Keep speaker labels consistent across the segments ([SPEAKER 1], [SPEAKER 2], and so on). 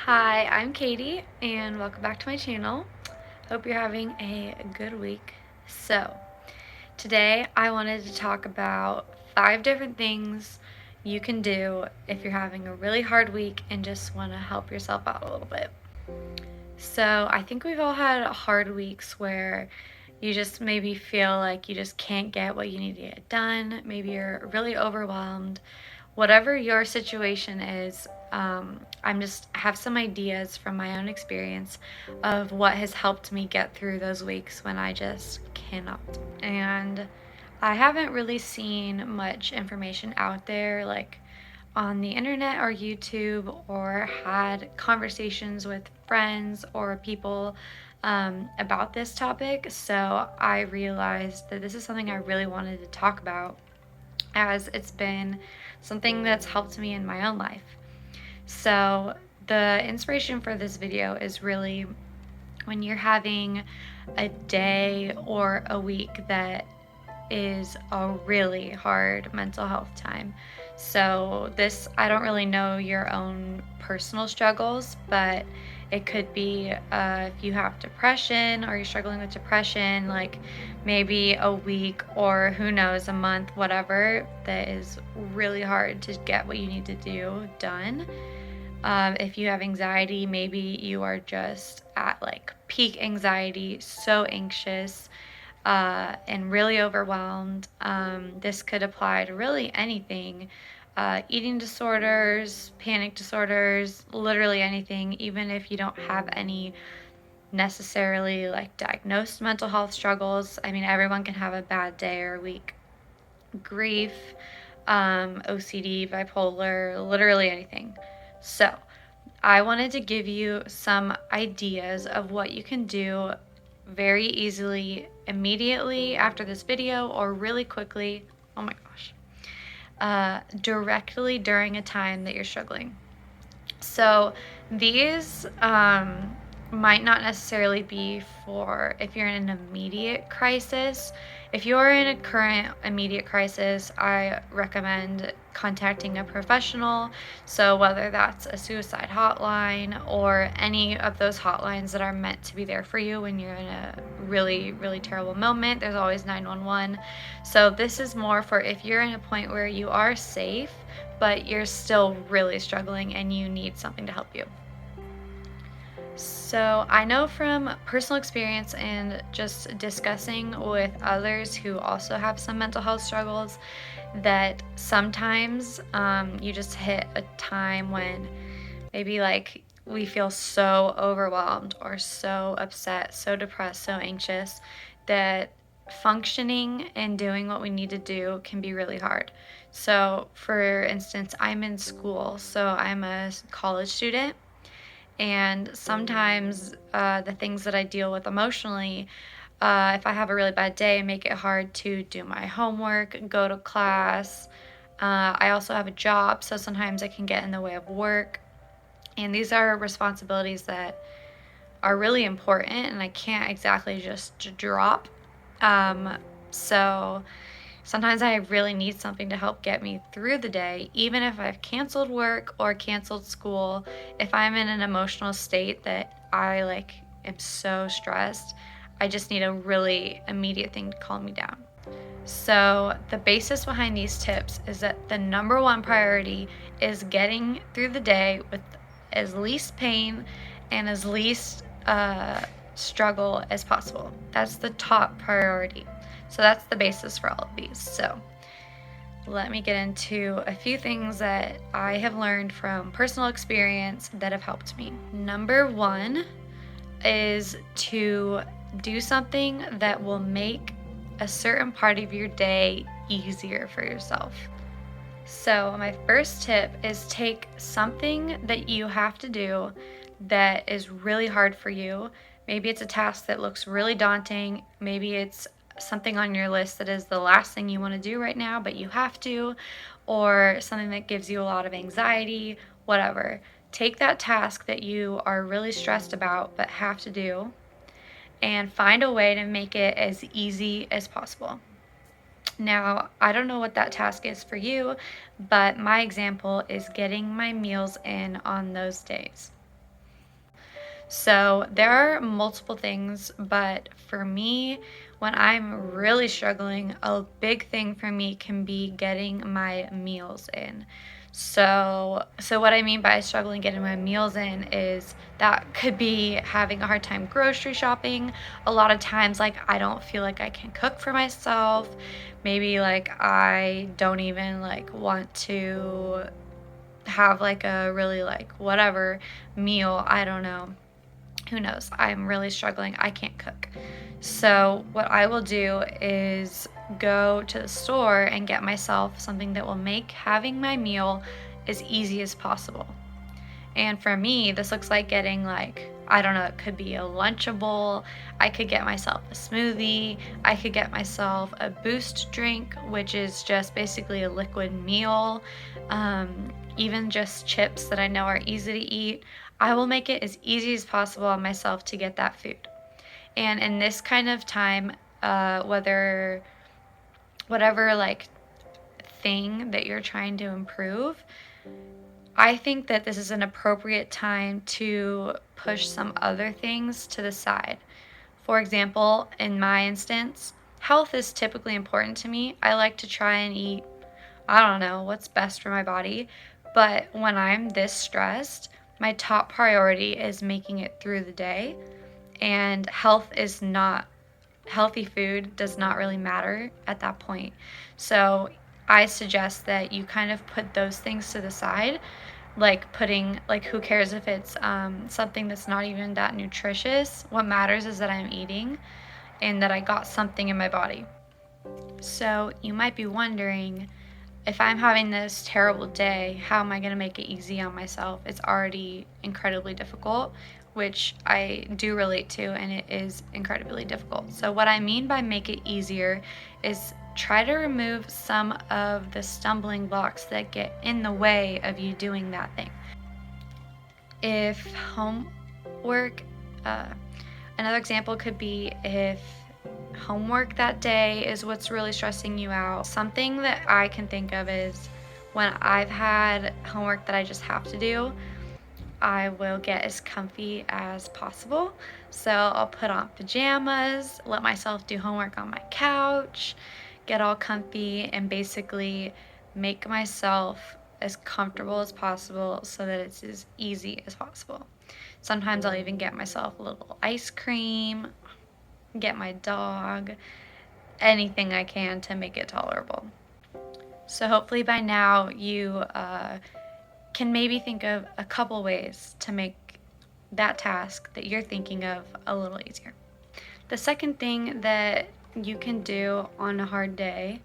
[SPEAKER 1] Hi, I'm Katie, and welcome back to my channel. Hope you're having a good week. So, today I wanted to talk about 5 different things you can do if you're having a really hard week and just want to help yourself out a little bit. So, I think we've all had hard weeks where you just maybe feel like you just can't get what you need to get done. Maybe you're really overwhelmed. Whatever your situation is, I'm just have some ideas from my own experience of what has helped me get through those weeks when I just cannot. And I haven't really seen much information out there, like on the internet or YouTube, or had conversations with friends or people about this topic. So I realized that this is something I really wanted to talk about, as it's been something that's helped me in my own life. So the inspiration for this video is really when you're having a day or a week that is a really hard mental health time. So, this, I don't really know your own personal struggles, but it could be if you have depression or you're struggling with depression, like maybe a week or who knows, a month, whatever, that is really hard to get what you need to do done. If you have anxiety, maybe you are just at like peak anxiety, so anxious and really overwhelmed. This could apply to really anything, eating disorders, panic disorders, literally anything, even if you don't have any necessarily like diagnosed mental health struggles. I mean, everyone can have a bad day or week. Grief, OCD, bipolar, literally anything. So, I wanted to give you some ideas of what you can do very easily immediately after this video, or really quickly, oh my gosh, directly during a time that you're struggling. So these might not necessarily be for if you're in an immediate crisis. If you're in a current immediate crisis, I recommend contacting a professional. So whether that's a suicide hotline or any of those hotlines that are meant to be there for you when you're in a really, really terrible moment, there's always 911. So this is more for if you're in a point where you are safe, but you're still really struggling and you need something to help you. So I know from personal experience and just discussing with others who also have some mental health struggles that sometimes you just hit a time when maybe like we feel so overwhelmed or so upset, so depressed, so anxious that functioning and doing what we need to do can be really hard. So, for instance, I'm in school, so I'm a college student, and sometimes the things that I deal with emotionally, if I have a really bad day, make it hard to do my homework, go to class. I also have a job, so sometimes it can get in the way of work. And these are responsibilities that are really important, and I can't exactly just drop. So sometimes I really need something to help get me through the day, even if I've canceled work or canceled school. If I'm in an emotional state that I like am so stressed, I just need a really immediate thing to calm me down. So, the basis behind these tips is that the number one priority is getting through the day with as least pain and as least struggle as possible. That's the top priority. So, that's the basis for all of these. So, let me get into a few things that I have learned from personal experience that have helped me. Number one is to do something that will make a certain part of your day easier for yourself. So, my first tip is take something that you have to do that is really hard for you. Maybe it's a task that looks really daunting. Maybe it's something on your list that is the last thing you want to do right now, but you have to, or something that gives you a lot of anxiety, whatever. Take that task that you are really stressed about but have to do and find a way to make it as easy as possible. Now, I don't know what that task is for you, but my example is getting my meals in on those days. So there are multiple things, but for me, when I'm really struggling, a big thing for me can be getting my meals in. So what I mean by struggling getting my meals in is that could be having a hard time grocery shopping. A lot of times, like, I don't feel like I can cook for myself. Maybe like I don't even like want to have like a really like whatever meal. I don't know, who knows? I'm really struggling. I can't cook. So, what I will do is go to the store and get myself something that will make having my meal as easy as possible. And for me, this looks like getting, like, I don't know, it could be a Lunchable. I could get myself a smoothie. I could get myself a boost drink, which is just basically a liquid meal. Even just chips that I know are easy to eat. I will make it as easy as possible on myself to get that food. And in this kind of time, whatever like thing that you're trying to improve, I think that this is an appropriate time to push some other things to the side. For example, in my instance, health is typically important to me. I like to try and eat, I don't know, what's best for my body. But when I'm this stressed, my top priority is making it through the day. And healthy food does not really matter at that point. So I suggest that you kind of put those things to the side, like putting, like, who cares if it's something that's not even that nutritious. What matters is that I'm eating and that I got something in my body. So you might be wondering, if I'm having this terrible day, how am I going to make it easy on myself? It's already incredibly difficult, which I do relate to, and it is incredibly difficult. So what I mean by make it easier is try to remove some of the stumbling blocks that get in the way of you doing that thing. If homework, another example could be if homework that day is what's really stressing you out. Something that I can think of is when I've had homework that I just have to do, I will get as comfy as possible. So I'll put on pajamas, let myself do homework on my couch, get all comfy, and basically make myself as comfortable as possible so that it's as easy as possible. Sometimes I'll even get myself a little ice cream, get my dog, anything I can to make it tolerable. So hopefully by now you can maybe think of a couple ways to make that task that you're thinking of a little easier. The second thing that you can do on a hard day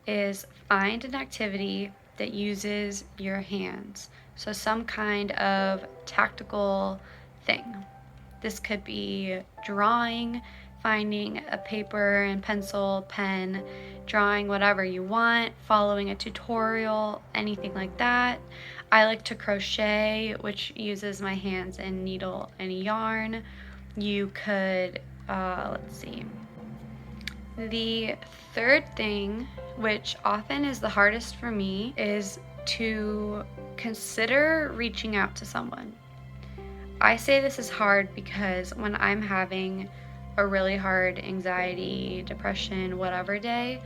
[SPEAKER 1] is find an activity that uses your hands. So some kind of tactical thing. This could be drawing, finding a paper and pencil, pen, drawing whatever you want, following a tutorial, anything like that. I like to crochet, which uses my hands and needle and yarn. You could, let's see. The third thing, which often is the hardest for me, is to consider reaching out to someone. I say this is hard because when I'm having a really hard anxiety, depression, whatever day,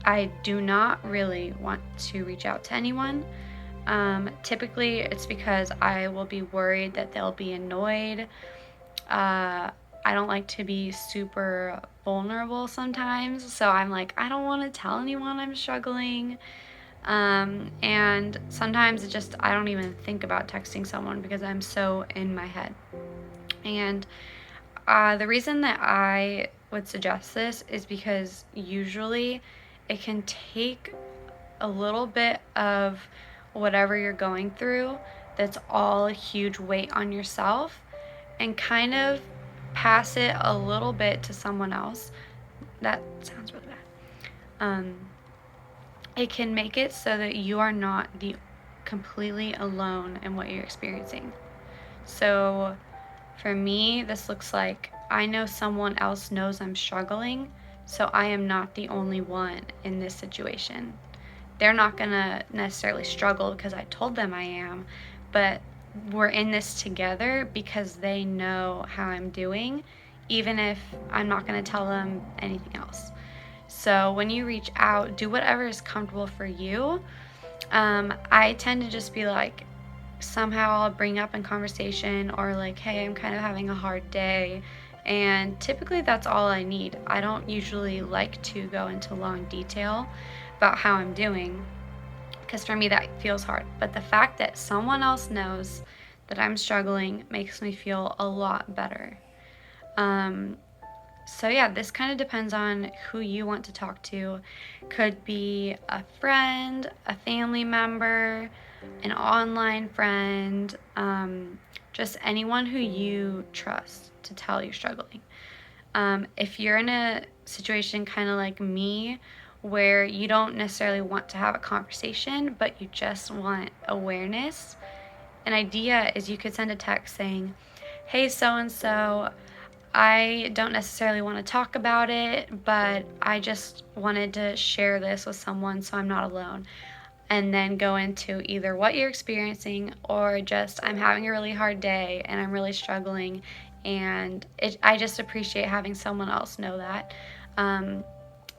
[SPEAKER 1] I do not really want to reach out to anyone. Typically, it's because I will be worried that they'll be annoyed. I don't like to be super vulnerable sometimes, so I'm like, I don't want to tell anyone I'm struggling. And sometimes it just, I don't even think about texting someone because I'm so in my head. And the reason that I would suggest this is because usually it can take a little bit of whatever you're going through that's all a huge weight on yourself and kind of pass it a little bit to someone else. That sounds really bad. It can make it so that you are not the completely alone in what you're experiencing. So for me, this looks like I know someone else knows I'm struggling, so I am not the only one in this situation. They're not gonna necessarily struggle because I told them I am, but we're in this together because they know how I'm doing, even if I'm not going to tell them anything else. So when you reach out, do whatever is comfortable for you. I tend to just be like, somehow I'll bring up in conversation, or like, hey, I'm kind of having a hard day. And typically that's all I need. I don't usually like to go into long detail about how I'm doing, because for me that feels hard. But the fact that someone else knows that I'm struggling makes me feel a lot better. So yeah, this kind of depends on who you want to talk to. Could be a friend, a family member, an online friend, just anyone who you trust to tell you're struggling. If you're in a situation kind of like me, where you don't necessarily want to have a conversation, but you just want awareness, an idea is you could send a text saying, hey, so and so, I don't necessarily want to talk about it, but I just wanted to share this with someone so I'm not alone. And then go into either what you're experiencing, or just, I'm having a really hard day and I'm really struggling, and I just appreciate having someone else know that.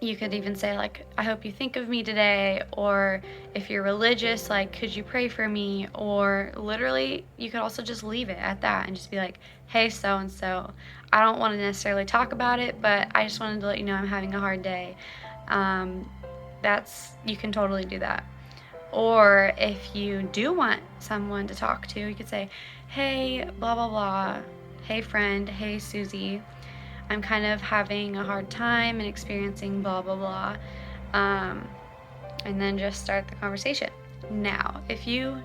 [SPEAKER 1] You could even say, like, I hope you think of me today, or if you're religious, like, could you pray for me? Or literally, you could also just leave it at that and just be like, hey, so and so, I don't want to necessarily talk about it, but I just wanted to let you know I'm having a hard day. You can totally do that. Or if you do want someone to talk to, you could say, hey, blah, blah, blah. Hey, friend. Hey, Susie. I'm kind of having a hard time and experiencing blah, blah, blah. And then just start the conversation. Now, if you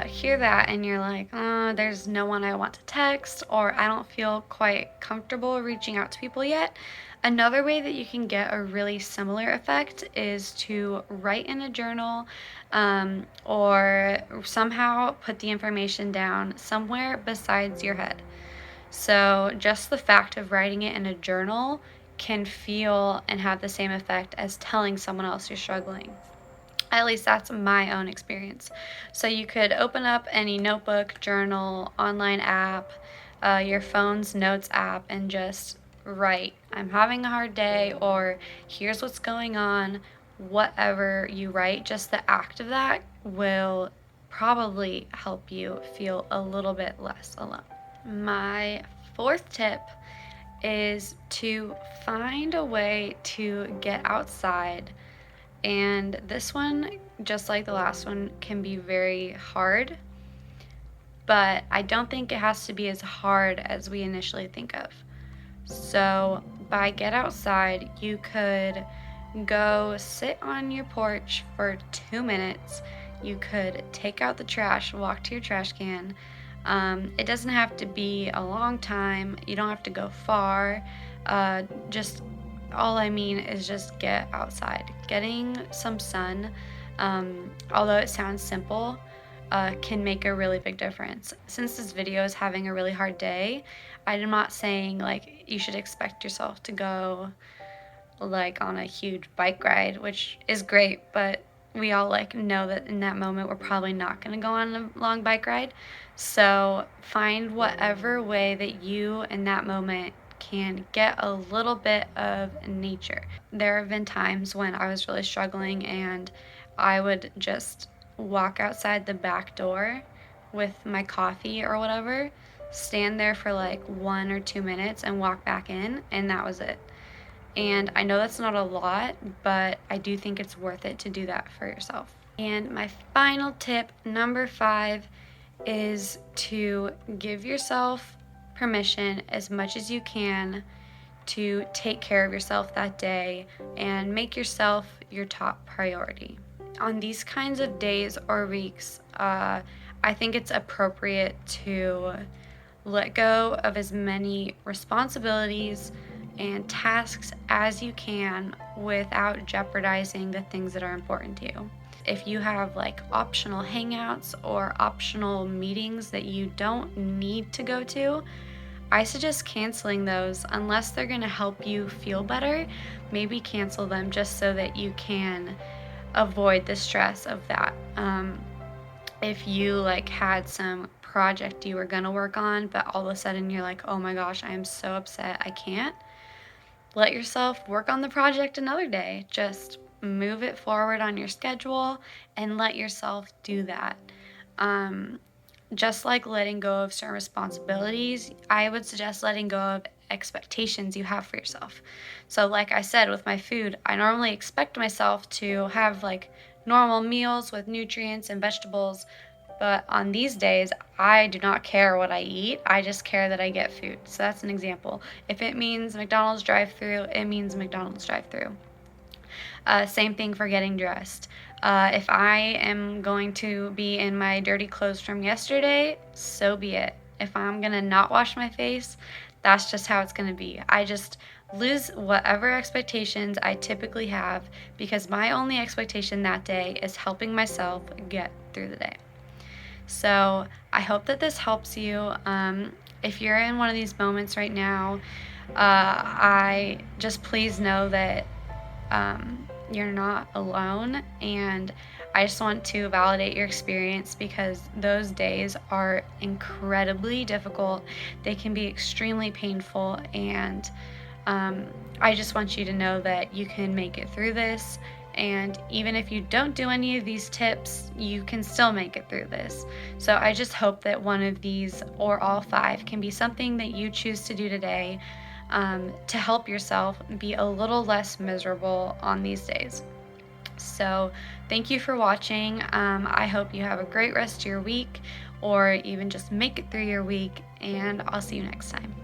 [SPEAKER 1] hear that and you're like, oh, there's no one I want to text, or I don't feel quite comfortable reaching out to people yet, another way that you can get a really similar effect is to write in a journal, or somehow put the information down somewhere besides your head. So just the fact of writing it in a journal can feel and have the same effect as telling someone else you're struggling. At least that's my own experience. So you could open up any notebook, journal, online app, your phone's notes app, and just write, I'm having a hard day, or here's what's going on. Whatever you write, just the act of that will probably help you feel a little bit less alone. My fourth tip is to find a way to get outside. And this one, just like the last one, can be very hard, but I don't think it has to be as hard as we initially think of. So by get outside, you could go sit on your porch for 2 minutes. You could take out the trash, walk to your trash can. It doesn't have to be a long time. You don't have to go far. Just all I mean is just get outside. Getting some sun, although it sounds simple, can make a really big difference. Since this video is having a really hard day, I'm not saying like you should expect yourself to go like on a huge bike ride, which is great, but we all like know that in that moment we're probably not going to go on a long bike ride. So find whatever way that you in that moment can get a little bit of nature. There have been times when I was really struggling and I would just walk outside the back door with my coffee or whatever, stand there for like 1 or 2 minutes and walk back in, and that was it. And I know that's not a lot, but I do think it's worth it to do that for yourself. And my final tip, number 5, is to give yourself permission as much as you can to take care of yourself that day and make yourself your top priority. On these kinds of days or weeks, I think it's appropriate to let go of as many responsibilities and tasks as you can without jeopardizing the things that are important to you. If you have like optional hangouts or optional meetings that you don't need to go to, I suggest canceling those unless they're going to help you feel better. Maybe cancel them just so that you can avoid the stress of that. if you like had some project you were gonna work on, but all of a sudden you're like, oh my gosh, I am so upset, I can't. Let yourself work on the project another day. Just move it forward on your schedule and let yourself do that. Um, just like letting go of certain responsibilities, I would suggest letting go of expectations you have for yourself. So, like I said, with my food, I normally expect myself to have like normal meals with nutrients and vegetables, but on these days, I do not care what I eat. I just care that I get food. So, that's an example. If it means McDonald's drive through, it means McDonald's drive through. Same thing for getting dressed. If I am going to be in my dirty clothes from yesterday, so be it. If I'm going to not wash my face, that's just how it's going to be. I just lose whatever expectations I typically have because my only expectation that day is helping myself get through the day. So I hope that this helps you. If you're in one of these moments right now, I just please know that you're not alone, and I just want to validate your experience because those days are incredibly difficult. They can be extremely painful, and I just want you to know that you can make it through this. And even if you don't do any of these tips, you can still make it through this. So I just hope that one of these or all 5 can be something that you choose to do today to help yourself be a little less miserable on these days. So thank you for watching. I hope you have a great rest of your week, or even just make it through your week, and I'll see you next time.